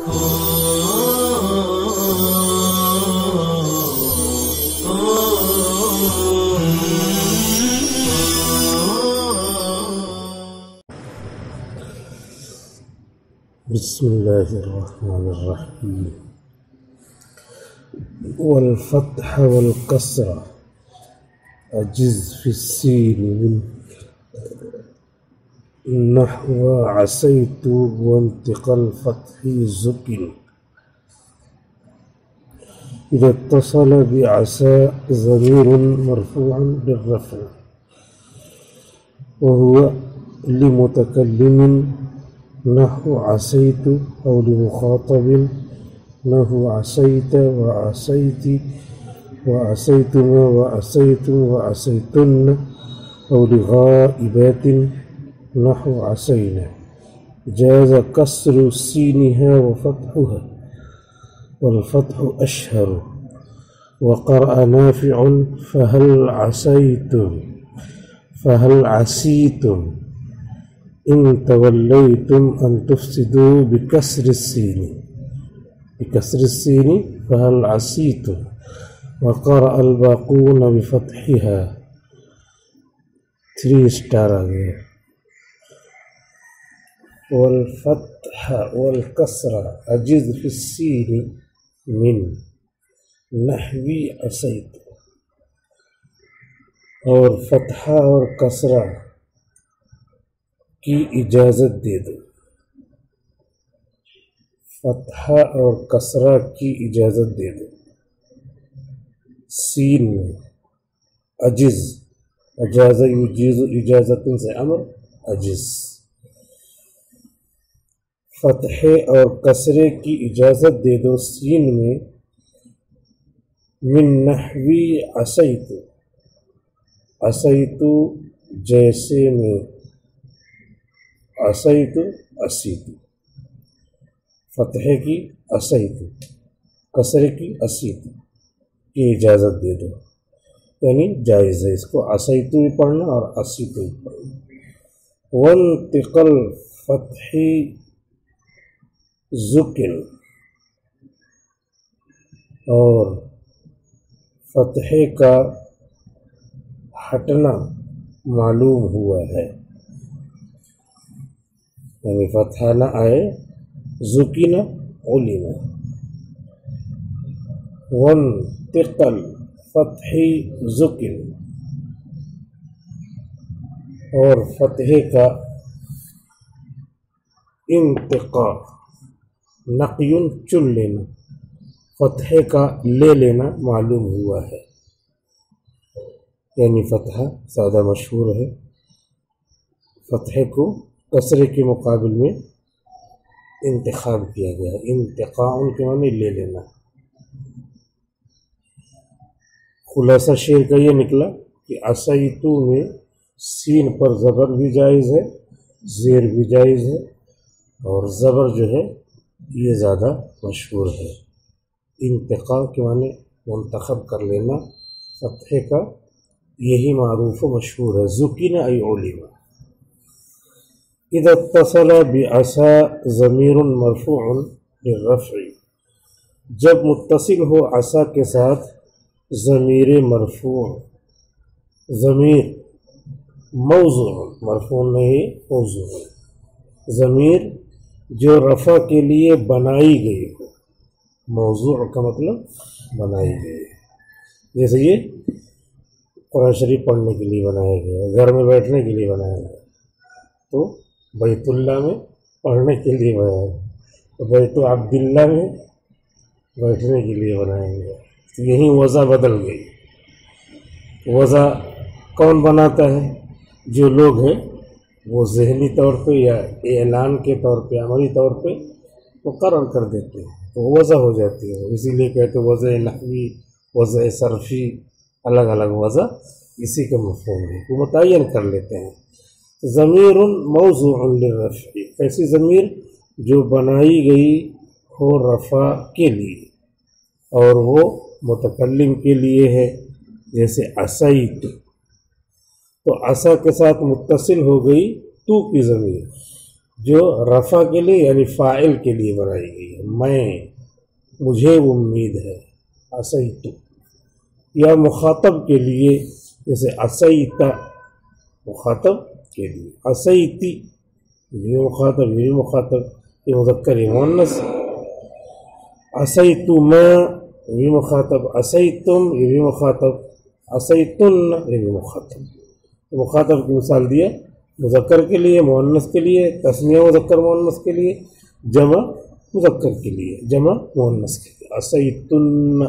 بسم الله الرحمن الرحيم. والفتح والكسر أجز في السين من نحو عسيت وانتقى الفتح زكن إذا اتصل بعسى ضمير مرفوع بالرفع وهو لمتكلم نحو عسيت أو لمخاطب نحو عسيت وعسيت وعسيتما وعسيتم وعسيتن أو لغائبات نحو عسينا جاز كسر سينها وفتحها والفتح أشهر. وقرأ نافع فهل عسيتم إن توليتم أن تفسدوا بكسر السين فهل عسيتم. وقرأ الباقون بفتحها 3 سٹار آ گئے. والفتح والكسر أجز في السين من نحو عسيت اور فتحہ اور کسرہ کی اجازت دے دو. فتحہ اور کسرہ کی اجازت دے دو. سین میں عجز اجازہ یجیز اجازت سے امر عجز. فتحے اور کسرے کی اجازت دے دو سین میں من نحوی عسیت عسیت جیسے میں عسیت عسیت. فتحے کی عسیت کسرے کی عسیت کی اجازت دے دو یعنی جائز ہے اس کو عسیت بھی پڑھنا اور عسیت بھی پڑھنا. وانتقل فتح ذکر اور فتحے کا ہٹنا معلوم ہوا ہے یعنی فتحہ نہ آئے ذکر علم. وانتقل فتح ذکر اور فتحے کا انتقاء نقی چن لینا فتحے کا لے لینا معلوم ہوا ہے یعنی فتحہ زیادہ مشہور ہے. فتحے کو کسرے کے مقابل میں انتخاب کیا گیا ہے. انتقاء کے معنی لے لینا. خلاصہ شعر کا یہ نکلا کہ عسیتو میں سین پر زبر بھی جائز ہے زیر بھی جائز ہے اور زبر جو ہے یہ زیادہ مشہور ہے. انتقاء کے معنی منتخب کر لینا فتحے کا یہی معروف و مشہور ہے. ذکر ای علم. اذا اتصل بعسى ضمیر مرفوع بالرفع جب متصل ہو عسا کے ساتھ ضمیر مرفوع ضمیر موضوع مرفوع نہیں موضوع ضمیر جو رفع کے لیے بنائی گئی ہو. موضوع کا مطلب بنائی گئی جیسے یہ قرآن شریف پڑھنے کے لیے بنایا گیا ہے گھر میں بیٹھنے کے لیے بنایا گیا تو بیت اللہ میں پڑھنے کے لیے بنایا گیا بیت عبداللہ میں بیٹھنے کے لیے بنایا گیا. تو یہیں وضع بدل گئی. وضع کون بناتا ہے؟ جو لوگ ہیں وہ ذہنی طور پہ یا اعلان کے طور پہ عملی طور پہ مقرر کر دیتے ہیں تو وضع ہو جاتی ہے. اسی لیے کہتے ہیں وضع نحوی وضع صرفی الگ الگ وضع اسی کا مفہوم ہے وہ متعین کر لیتے ہیں. ضمیر موضوع للرفع ایسی ضمیر جو بنائی گئی ہو رفع کے لیے اور وہ متکلم کے لیے ہے جیسے عسیت تو عسا کے ساتھ متصل ہو گئی تو کی ضمیر جو رفع کے لیے یعنی فاعل کے لیے بنائی گئی ہے، میں، مجھے امید ہے، عصیت، یا مخاطب کے لیے جیسے عصیت، مخاطب کے لیے، عصیتی یہ مخاطب، یہ مخاطب، یہ مذکر یہ مؤنث، عصیتما یہ مخاطب، عصیتم یہ بھی مخاطب، عصیتن یہ بھی مخاطب۔ مخاطب کی مثال دیا مذکر کے لیے، مؤنث کے لیے، تثنیہ مذکر مؤنث کے لیے، جمع مذکر کے لیے، جمع مؤنث کے لیے، عصیتن،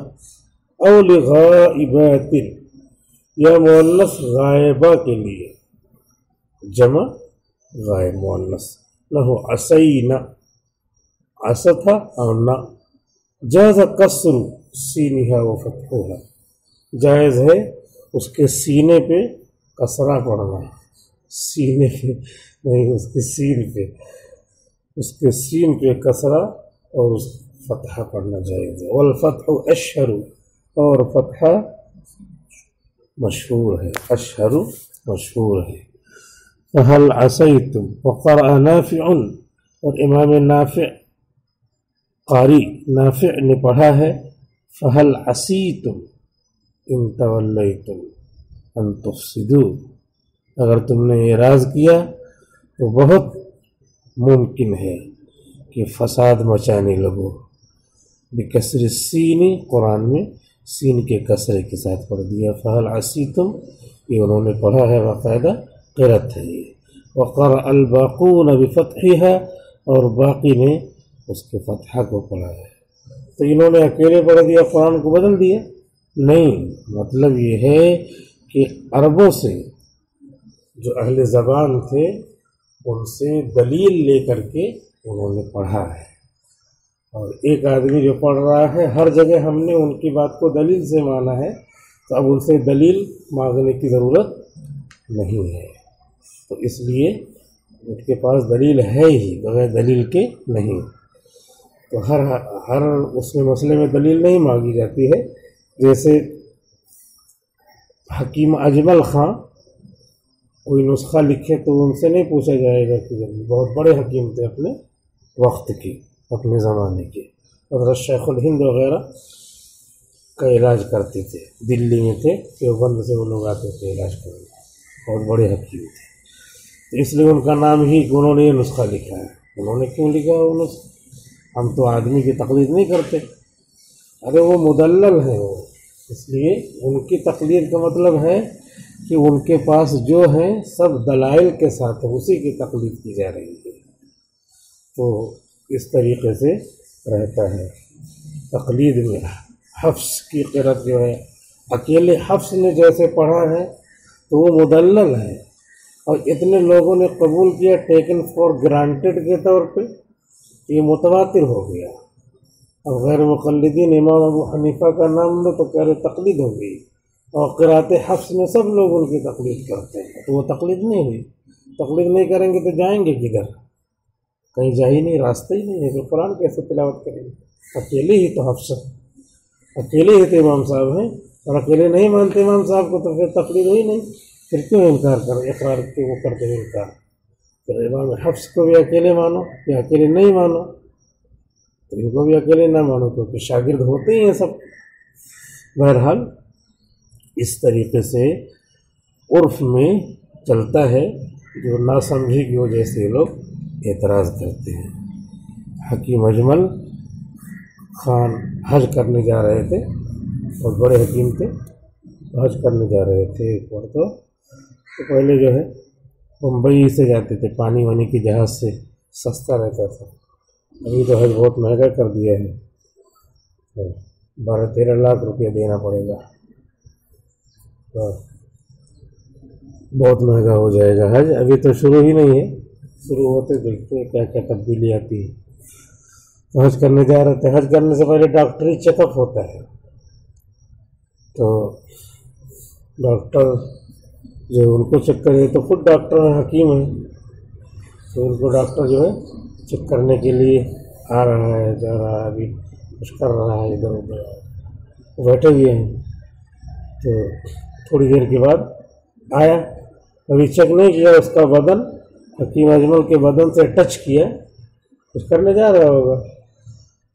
او لغائبات یا مؤنث غائبہ کے لیے، جمع غائب مؤنث، لہو عصینا، عص تھا اور نہ، جاز کسر سینھا و فتحھا، جائز ہے اس کے سینے پہ کسرہ پڑھنا، سینے پہ نہیں، اس کے سین پہ، اس کے سین پہ کسرہ اور اس فتحہ پڑھنا جائز ہے، والفتح اشہر، اور فتحہ مشہور ہے، اشہر مشہور ہے۔ فہل عصیتم، وقرأ نافع، اور امام نافع قاری نافع نے پڑھا ہے فہل عصیتم ان تولیتم ان تفسدوا، اگر تم نے اعراض کیا تو بہت ممکن ہے کہ فساد مچانے لگو۔ بکسر السین، قرآن میں سین کے کسرے کے ساتھ پڑھ دیا، فہل عصیتم یہ انہوں نے پڑھا ہے، باقاعدہ قرأت ہے یہ۔ وقرأ الباقون بفتحها، اور باقی نے اس کے فتحہ کو پڑھا ہے۔ تو انہوں نے اکیلے پڑھ دیا، قرآن کو بدل دیا؟ نہیں، مطلب یہ ہے کہ عربوں سے جو اہل زبان تھے ان سے دلیل لے کر کے انہوں نے پڑھا ہے، اور ایک آدمی جو پڑھ رہا ہے ہر جگہ ہم نے ان کی بات کو دلیل سے مانا ہے، تو اب ان سے دلیل مانگنے کی ضرورت نہیں ہے، تو اس لیے ان کے پاس دلیل ہے ہی، بغیر دلیل کے نہیں۔ تو ہر اس میں مسئلے میں دلیل نہیں مانگی جاتی ہے۔ جیسے حکیم اجمل خان کوئی نسخہ لکھے تو ان سے نہیں پوچھا جائے گا کہ بہت بڑے حکیم تھے اپنے وقت کے، اپنے زمانے کے، حضرت شیخ الہند وغیرہ کا علاج کرتے تھے، دلی میں تھے، دیوبند سے وہ لوگ آتے تھے علاج کرنے، بہت بڑے حکیم تھے، تو اس لیے ان کا نام ہی انہوں نے یہ نسخہ لکھا ہے۔ انہوں نے کیوں لکھا وہ نسخہ؟ ہم تو آدمی کی تقلید نہیں کرتے، ارے وہ مدلل ہے، وہ اس لیے ان کی تقلید کا مطلب ہے کہ ان کے پاس جو ہیں سب دلائل کے ساتھ اسی کی تقلید کی جا رہی ہے، تو اس طریقے سے رہتا ہے تقلید میں۔ حفص کی قرأت جو ہے، اکیلے حفص نے جیسے پڑھا ہے تو وہ مدلل ہے، اور اتنے لوگوں نے قبول کیا ٹیکن فار گرانٹیڈ کے طور پہ، یہ متواتر ہو گیا۔ اب غیر مقلدین امام ابو حنیفہ کا نام لو تو کہہ رہے تقلید ہو گئی، اور قرأت حفص میں سب لوگ ان کی تقلید کرتے ہیں، تو وہ تقلید نہیں ہوئی۔ تقلید نہیں کریں گے تو جائیں گے کدھر؟ کہیں جا ہی نہیں، راستہ ہی نہیں ہے، تو قرآن کیسے تلاوت کریں گے؟ اکیلے ہی تو حفص، اکیلے ہی تو امام صاحب ہیں، اور اکیلے نہیں مانتے امام صاحب کو تو پھر تقلید ہوئی نہیں، پھر کیوں انکار کرو؟ اقرار کے وہ کرتے ہیں انکار، پھر امام حفص کو بھی اکیلے مانو یا اکیلے نہیں مانو؟ تو ان کو بھی اکیلے نہ مانو کیونکہ شاگرد ہوتے ہی ہیں سب۔ بہرحال اس طریقے سے عرف میں چلتا ہے، جو ناسمجھی کی وجہ سے لوگ اعتراض کرتے ہیں۔ حکیم اجمل خان حج کرنے جا رہے تھے، اور بڑے حکیم تھے، حج کرنے جا رہے تھے ایک بار، تو پہلے جو ہے بمبئی سے جاتے تھے، پانی وانی کی جہاز سے سستا رہتا تھا، ابھی تو حج بہت مہنگا کر دیا ہے، 12-13 لاکھ روپیہ دینا پڑے گا، بہت مہنگا ہو جائے گا حج، ابھی تو شروع ہی نہیں ہے، شروع ہوتے دیکھتے ہیں کیا کیا تبدیلی آتی ہے۔ تو حج کرنے جا رہے تھے، حج کرنے سے پہلے ڈاکٹری چیک اپ ہوتا ہے، تو ڈاکٹر جو ان کو چیک کرے تو خود ڈاکٹر حکیم ہیں، تو ان کو ڈاکٹر جو ہے چیک کرنے کے لیے آ رہا ہے، جا رہا ہے، ابھی کچھ کر رہا ہے، ادھر ادھر بیٹھے ہوئے ہیں، تو تھوڑی دیر کے بعد آیا، ابھی چیک نہیں کیا، اس کا بدن حکیم اجمل کے بدن سے ٹچ کیا، کچھ کرنے جا رہا ہوگا،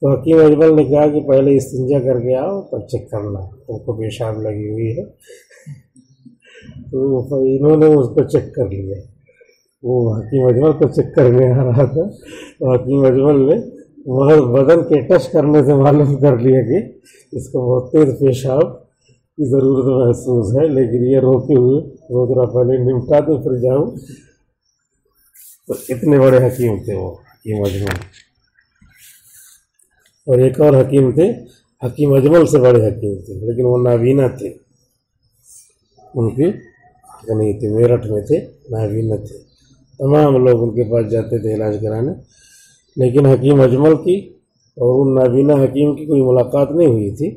تو حکیم اجمل نے کہا کہ پہلے استنجا کر کے آؤ تب چیک کرنا، تم کو پیشاب لگی ہوئی ہے۔ تو انہوں نے اس کو چیک کر لیا، وہ حکیم اجمل کو چیک کرنے آ رہا تھا، تو حکیم اجمل نے وہ بدن کے ٹچ کرنے سے معلوم کر لیا کہ اس کو بہت تیز پیشاب کی ضرورت محسوس ہے، لیکن یہ روکے ہوئے وہ ذرا پہلے نمٹا دو پھر جاؤں۔ تو اتنے بڑے حکیم تھے وہ حکیم اجمل۔ اور ایک اور حکیم تھے، حکیم اجمل سے بڑے حکیم تھے، لیکن وہ نابینا تھے، ان کی نہیں تھے، میرٹھ میں تھے، نابینا تھے، تمام لوگ ان کے پاس جاتے تھے علاج کرانے، لیکن حکیم اجمل کی اور ان نابینا حکیم کی کوئی ملاقات نہیں ہوئی تھی،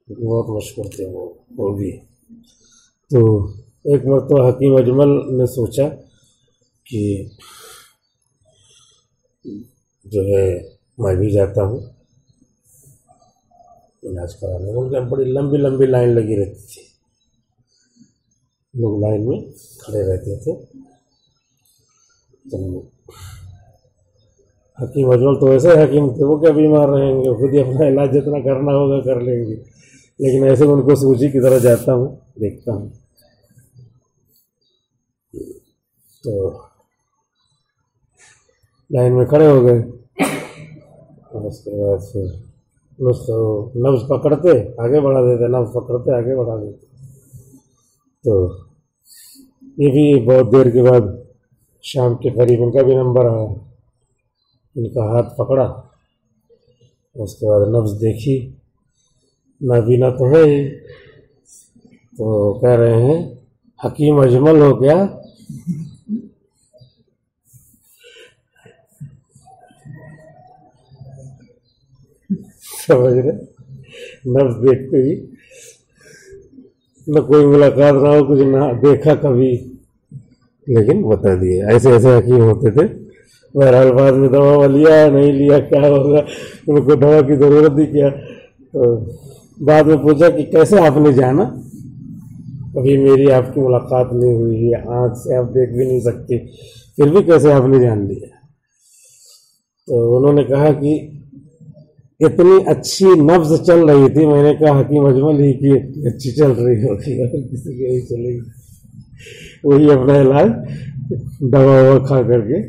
بہت مشہور تھے وہ بھی۔ تو ایک مرتبہ حکیم اجمل نے سوچا کہ جو ہے میں بھی جاتا ہوں علاج کرانے، ان کے بڑی لمبی لمبی لائن لگی رہتی تھی، لوگ لائن میں کھڑے رہتے تھے۔ تو حکیم اجمل تو ایسے حکیم تھے، وہ کیا بیمار رہیں گے، خود ہی اپنا علاج جتنا کرنا ہوگا کر لیں گے، لیکن ایسے ان کو سوچی کی طرح جاتا ہوں دیکھتا ہوں۔ تو لائن میں کھڑے ہو گئے، اور اس کے بعد پھر نبض پکڑتے آگے بڑھا دیتے، نبض پکڑتے آگے بڑھا دیتے۔ تو یہ بھی بہت دیر کے بعد شام کے قریب ان کا بھی نمبر آیا، ان کا ہاتھ پکڑا، اس کے بعد نبض دیکھی، نابینا تو ہے ہی، تو کہہ رہے ہیں حکیم اجمل ہو گیا۔ سمجھ رہے، نبض دیکھتے ہی، نہ کوئی ملاقات نہ ہو، کچھ نہ دیکھا کبھی، لیکن بتا دیے ایسے ایسے حکیم ہوتے تھے۔ بہرحال بعد میں دوا لیا نہیں لیا کیا ہوگا، ان کو دوا کی ضرورت ہی کیا۔ تو بعد میں پوچھا کہ کیسے آپ نے جانا، ابھی میری آپ کی ملاقات نہیں ہوئی ہے، آنکھ سے آپ دیکھ بھی نہیں سکتے، پھر بھی کیسے آپ نے جان لیا؟ تو انہوں نے کہا کہ اتنی اچھی نبض چل رہی تھی، میں نے کہا حکیم اجمل ہی کی اچھی چل رہی ہوگی، اور کسی کی نہیں چلے گی، وہی اپنا علاج دوا ووا کھا کر کے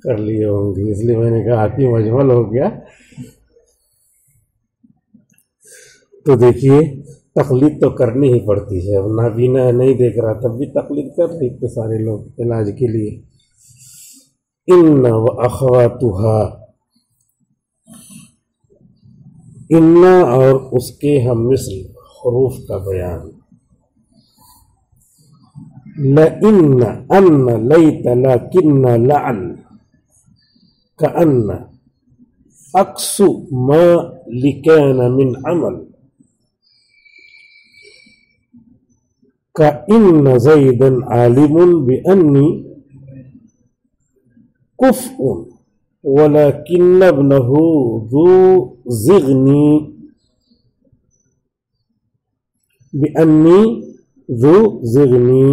کر لیے ہوں گے، اس لیے میں نے کہا حکیم اجمل ہو گیا۔ تو دیکھیے تقلید تو کرنی ہی پڑتی ہے، اب نابینا نہیں دیکھ رہا تب بھی تقلید کر رہے تھے سارے لوگ علاج کے لیے۔ ان و اخواتها، ان اور اس کے ہم مثل حروف کا بیان، لئن، ان، لیت، لکن، لعل، کأن، عکس ما لکان من عمل، کأن زیدا عالم بأنی کفء ولكن ابنه ذو زغنی بأنی ذو زغنی،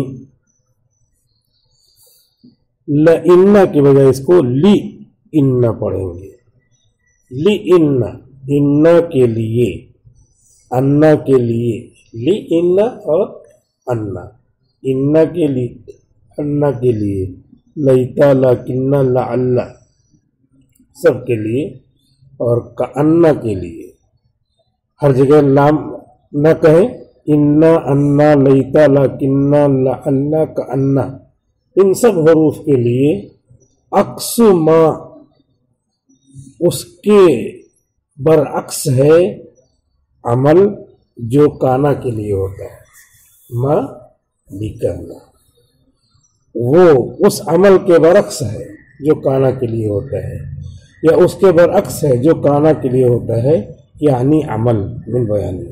لئن کی بجائے اس کو لی ان پڑھیں گے، لی ان کے لیے، انا کے لیے، لی ان اور انا، ان کے لیے، انا کے لیے، لیتا، لکن، لعل سب کے لیے، اور کأنا کے لیے، ہر جگہ لام نہ کہیں، انا، انا، لیتا، لکن، لعل، کأنا، ان سب حروف کے لیے عکس ما، اس کے برعکس ہے عمل جو کانا کے لیے ہوتا ہے، ما لکنا، وہ اس عمل کے برعکس ہے جو کانا کے لیے ہوتا ہے، یا اس کے برعکس ہے جو کانا کے لیے ہوتا ہے، یعنی عمل من بیانی،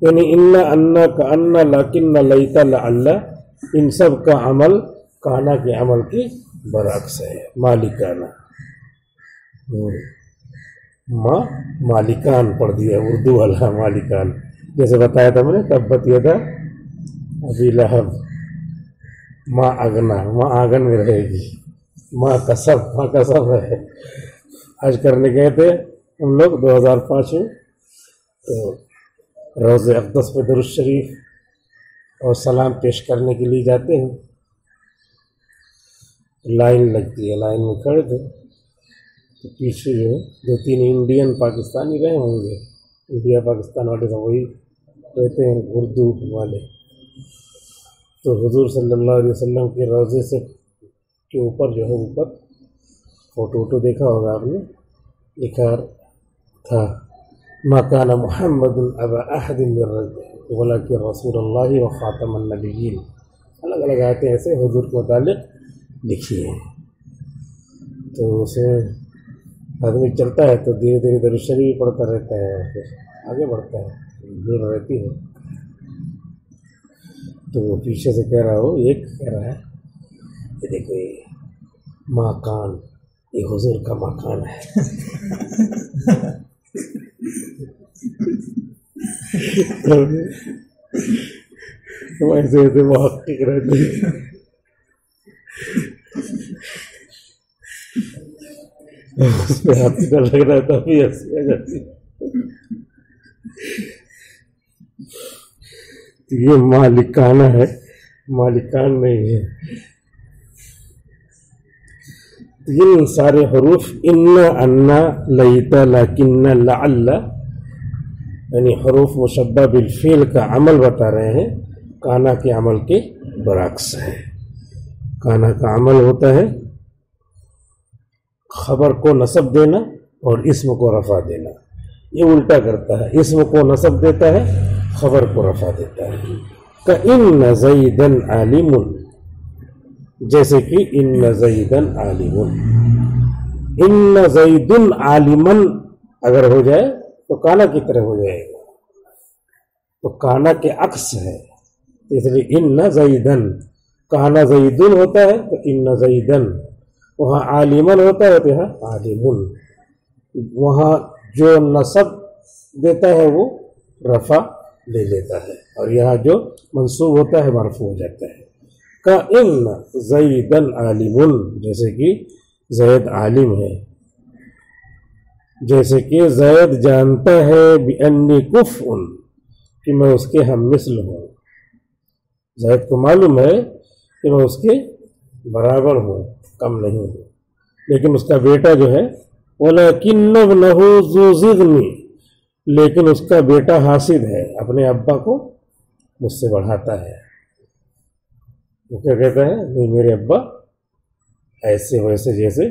یعنی ان، انا، کأنا، لکن، لیتا، لعل، ان سب کا عمل کانا کے عمل کے برعکس ہے، مالکانہ، مالکان پڑھ دیا اردو والا، مالکان، جیسے بتایا تھا میں نے، تبت یدا ابی لہب، ماں اگنا، ماں آنگن میں رہے گی، ماں کسب ہے۔ حج کرنے گئے تھے ہم لوگ 2005 میں، تو روضہ اقدس پہ درود شریف اور سلام پیش کرنے کے لیے جاتے ہیں، لائن لگتی ہے، لائن میں کھڑے تھے تو پیچھے جو ہے 2-3 انڈین پاکستانی رہے ہوں گے، انڈیا پاکستان والے تو وہی رہتے ہیں اردو والے، تو حضور صلی اللہ علیہ وسلم کے روضے سے کے اوپر جو ہے اوپر فوٹو دیکھا ہوگا آپ نے، لکھا تھا ما کان محمد ابا احد من رجاله ولکن رسول اللہ وخاتم النبیین، الگ الگ آیتیں ایسے حضور کے متعلق لکھی ہیں۔ تو اسے آدمی چلتا ہے تو دھیرے دھیرے درود شریف پڑھتا رہتا ہے، پھر آگے بڑھتا ہے، بھیڑ رہتی ہے، تو وہ پیچھے سے کہہ رہا ہو، ایک کہہ رہا ہے یہ دیکھو یہ ماکان، یہ حضور کا مکان ہے۔ تو ایسے ایسے محقق رہتے ہیں، اس پہ ہاتھ کا لگ رہا تھا، بھی ہنسی آ جاتی۔ یہ مالکانہ ہے، مالکان نہیں ہے۔ ان سارے حروف ان، انا، لیتا، لیکن، لعل، یعنی حروف مشبہ بالفعل کا عمل بتا رہے ہیں، کانا کے عمل کے برعکس ہے۔ کانا کا عمل ہوتا ہے خبر کو نصب دینا اور اسم کو رفع دینا، یہ الٹا کرتا ہے، اسم کو نصب دیتا ہے، خبر کو رفع دیتا ہے۔ کَإِنَّ زَيْدًا عَالِمٌ، جیسے کہ ان زیدن عالم، ان زیدن عالمن اگر ہو جائے تو کانا کی طرح ہو جائے گا، تو کانا کے عکس ہے، اس لیے ان زیدن، کانا زیدن ہوتا ہے تو ان زیدن، وہاں عالمن ہوتا ہے تو یہاں عالمن، وہاں جو نصب دیتا ہے وہ رفع لے لیتا ہے، اور یہاں جو منصوب ہوتا ہے مرفوع ہو جاتا ہے۔ کَإِنَّ زَيْدًا عَالِمٌ، جیسے کہ زید عالم ہے، جیسے کہ زید جانتا ہے بِأَنِّي كُفْءٌ، کہ میں اس کے ہم مثل ہوں، زید کو معلوم ہے کہ میں اس کے برابر ہوں، کم نہیں ہوں، لیکن اس کا بیٹا جو ہے وَلَكِنَّ ابْنَهُ ذُو ضِغْنٍ، لیکن اس کا بیٹا حاسد ہے، اپنے ابا کو مجھ سے بڑھاتا ہے، وہ کیا کہتا ہے، نہیں میرے ابا ایسے ویسے جیسے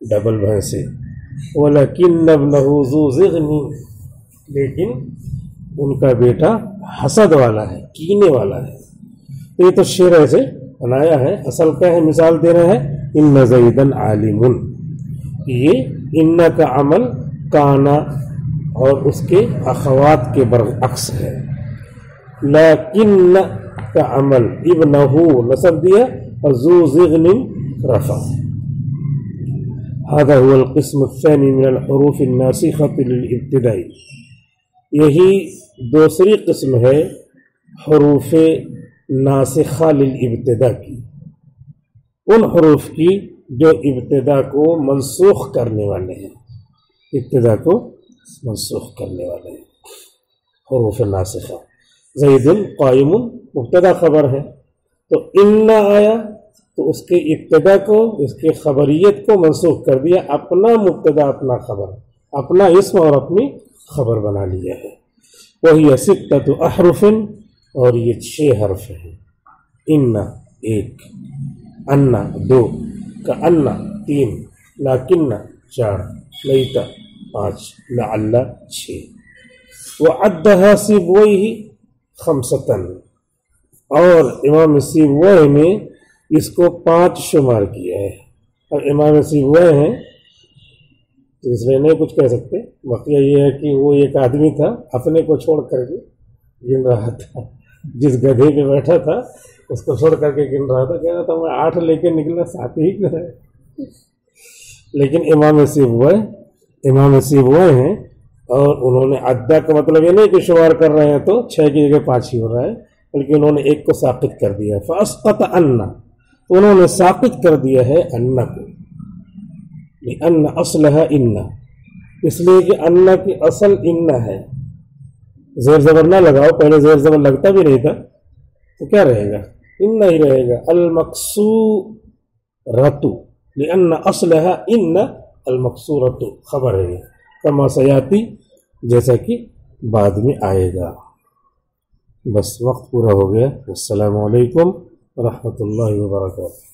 ڈبل بھینسے، وَلَكِنَّ ابْنَهُ ذُو ضِغْنٍ، لیکن ان کا بیٹا حسد والا ہے، کینے والا ہے۔ تو یہ تو شعر ایسے بنایا ہے، اصل کیا ہے، مثال دے رہا ہے ان زیدن عالم، یہ ان کا عمل کانا اور اس کے اخوات کے برعکس ہے۔ لیکن کا عمل ابنہ نصب دیا اور ذو ضغن رفع۔ هذا هو القسم الثاني من الحروف الناسخة للابتداء، یہی دوسری قسم ہے حروف ناسخہ للابتداء کی، ان حروف کی جو ابتدا کو منسوخ کرنے والے ہیں، ابتدا کو منسوخ کرنے والے ہیں، حروف ناسخہ۔ زید قائم مبتدا خبر ہے، تو ان آیا تو اس کے ابتدا کو، اس کے خبریت کو منسوخ کر دیا، اپنا مبتدا اپنا خبر، اپنا اسم اور اپنی خبر بنا لیا ہے۔ وہی ستۃ احرف، اور یہ 6 حرف ہیں، ان 1، ان 2، کأن 3، لیکن 4، لیت 5، لعل 6۔ وعدها سیبویہ خمسۃ، اور امام سیبویہ نے اس کو 5 شمار کیا ہے، اور امام سیبویہ ہیں تو اس میں نہیں کچھ کہہ سکتے، واقعہ یہ ہے کہ وہ ایک آدمی تھا اپنے کو چھوڑ کر کے گن رہا تھا، جس گدھے پہ بیٹھا تھا اس کو چھوڑ کر کے گن رہا تھا، کہہ رہا تھا میں 8 لے کے نکلا، 7 ہی کیا ہے۔ لیکن امام سیبویہ ہیں، اور انہوں نے عدہ کا مطلب یہ نہیں کہ شمار کر رہے ہیں تو 6 کی جگہ 5 ہی ہو رہا ہے، بلکہ انہوں نے ایک کو ساقط کر دیا ہے. فاسقط ان، انہوں نے ساقط کر دیا ہے ان کو، لأن اصلها ان، اس لیے کہ ان کی اصل ان ہے. زیر زبر نہ لگاؤ، پہلے زیر زبر لگتا بھی نہیں تھا تو کیا رہے گا؟ ان ہی رہے گا. المکسورۃ لأن اصلها ان، المکسورۃ خبر ہے کما سیاتی، جیسا کہ بعد میں آئے گا. بس وقت پورا ہو گیا. السلام علیکم ورحمۃ اللہ وبرکاتہ.